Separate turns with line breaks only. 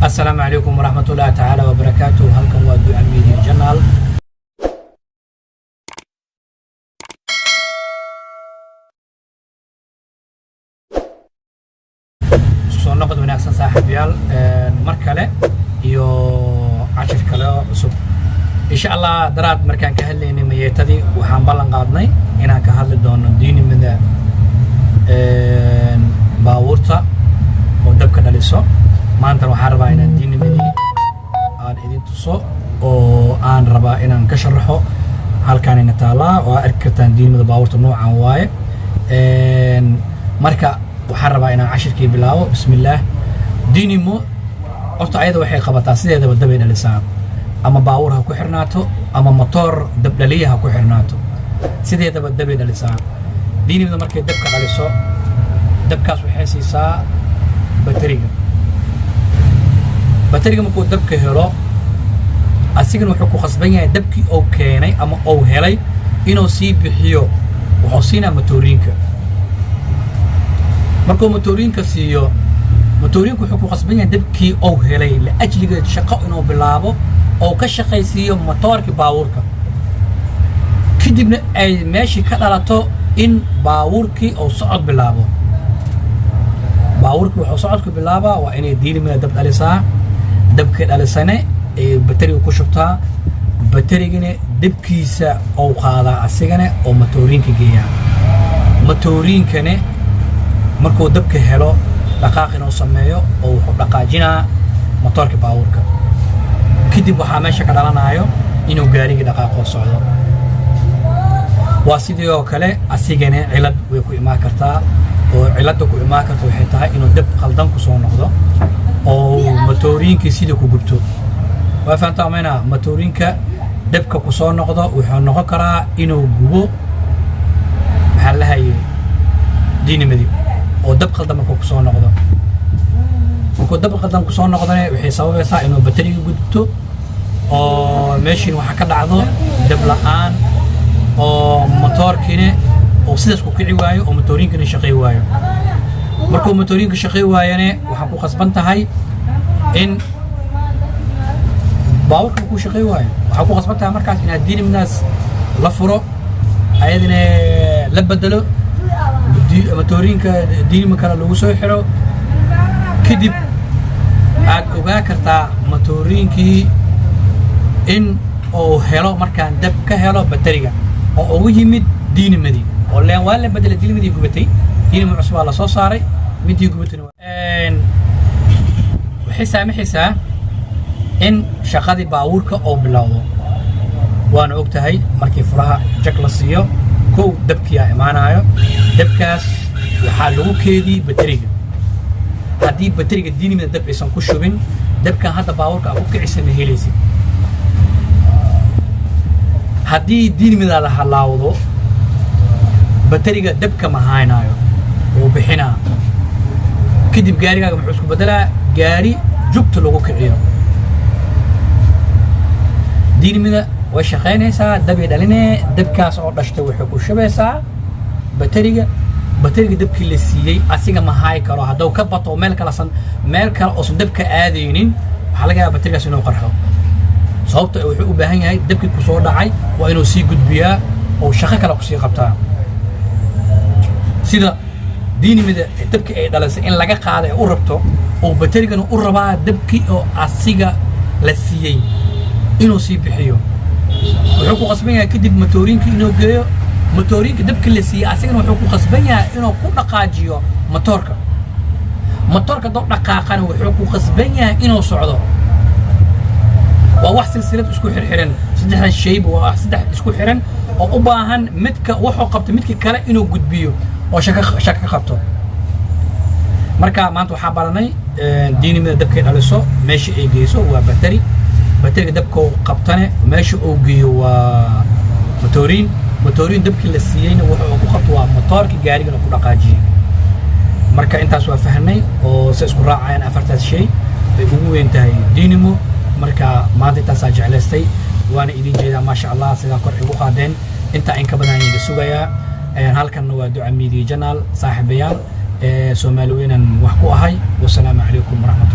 السلام عليكم ورحمة الله تعالى وبركاته. هلكم وادو عميدي جنال. سو نقد من أحسن صاحب يال مركلة يو 10 كلا عصب إن شاء الله درات مركان كهلي إني ميتدي وحنبلن قادني إنا كهل دون ديني من ده باورتا ودبك دلسو maanta waxaan rabaa inaan diinimadii aan idin tuso oo aan rabaa inaan ka sharaxo halkaan ina taalaa oo arki kartaan diinimada baabuurta noocan waaye marka waxaan rabaa inaan cashirkii bilaabo bismillaah. diinimo horta ayada waxay qabataa sideedaba dabay dhalisaa ama baabuur ha ku xirnaato ama motor dab dhaliya ha ku xirnaato sideedaba dabay dhalisaa. diinimada markay dabka dhaliso dabkaas waxay siisaa bateriga bateriga markuu dabka helo asigana wuxuu ku khasban yahay dabkii uu keenay ama uu helay inuu sii bixiyo wuxuu siinaa matoorinka. markuu matoorinka siiyo matoorinka wuxuu ku khasban yahay dabkii uu helay la ajligeed shaqo inuu bilaabo oo ka shaqaysiiyo motoorkii baabuurka kadibna ay meeshii ka dhalato in baabuurkii uu socod bilaabo. baabuurkii wuxuu socodku bilaabaa waa inay diinimada dab dhalisaa dabka dhalisane ee bateriga ku shubtaa baterigana dabkiisa oo qaadaa asigana oo matoorinka geeyaa. matoorinkane markuu dabka helo dhaqaaq inuu sameeyo oo wuxuu dhaqaajinaa motoorka baabuurka kadib waxaa meesha ka dhalanayo inuu gaariga dhaqaaqo socdo. waa sidii oo kale asigana cilad way ku imaan kartaa oo cilada ku imaan karta waxay tahay inuu dab qaldan ku soo noqdo oo matoorinka sida ku gubto. waa fahantaa meena matoorinka dabka ku soo noqdo wuxuu noqon karaa inuu gubo maxaa la hayay diinimadii oo dab qaldan markuu ku soo noqdo. markuu dab qaldan ku soo noqdana waxay sababaysaa inuu bateriga gubto oo meeshin waxa ka dhacdo dab la'aan oo motoorkiina oo sidaas ku kici waayo oo matoorinka shaqay waayo. markuu matoorinka shaqay waayane waxaa ku qasban tahay in baabuurka ku shaqay waayo waxaa ku qasban tahay markaas inaad diinimadaas la furo ayadana la bedelo matoorinka diinima kale lagu soo xiro kadib aad ogaa kartaa matoorinkii in uu helo markaan dab ka helo bateriga oo ugu yimid diinimadii oo leen waa la bedelay diinimadii gubatay diinima cusub la soo saaray midii gubatay waxay saamaxaysaa in shaqadii baabuurka oo bilowdo. waana ogtahay markii furaha jag la siiyo kow dabkii imaanayo dabkaas waxaa lagu keediyay bateriga. haddii bateriga diinimada dab aysan ku shubin dabkan hadda baabuurka aad ku kicisa ma helaysid. haddii diinimada la halaawdo bateriga dabka ma haynayo wuu bixinaa kadib gaarigaaga muxuu isku bedelaa gaari jugta lagu kiciyo. diinimada way shaqaynaysaa dabay dhalinee dabkaas oo dhashtay wuxuu ku shubaysaa bateriga dabkii la siiyey asiga ma haay karo hadduu ka bato meel kale oosan dabka aadaynin waxaa laga yaabaa baterigaas inuu qarxo sababta wuxuu u baahan yahay dabkii ku soo dhacay waa inuu sii gudbiyaa oo shaqo kale ku sii qabtaa. sida diinimada dabkii ay dhalisay in laga qaaday u rabto oo baterigana u rabaa dabkii oo asiga la siiyey inuu sii bixiyo wuxuu ku qasban yahay kadib matoorinka inuu geeyo matoorinka dabkii la siiyey asigana wuxuu ku qasban yahay inuu ku dhaqaajiyo motoorka doo dhaqaaqana wuxuu ku qasban yahay inuu socdo. waa wax silsilad isku xirxiran saddexdan shayba waa saddex isku xiran oo u baahan midka wuxuu qabto midka kale inuu gudbiyo oo shaqo ka qabto. marka maanta waxaa baranay diinimada dabkay dhaliso meesha ay geyso waa bateriga dabka uu qabtane meesha uu geeyo waa matoorin dabkii la siiyeyna wuxuu ku qabto waa motoorkii gaarigana ku dhaqaajiyey. marka intaas waa fahnay oo se isku raacayaan afartaas shay bay ugu weyn tahay diinimo. marka maanta intaasaa jeclaystay waana idin jeedaa maasha allah sidaa kor igu qaadeen intaa in ka badan iga sugayaa. halkanna waa duca media channel saaxiibayaal Soomaaliyeed wax ku ahay. Wassalaamu calaykum waraxmatullahi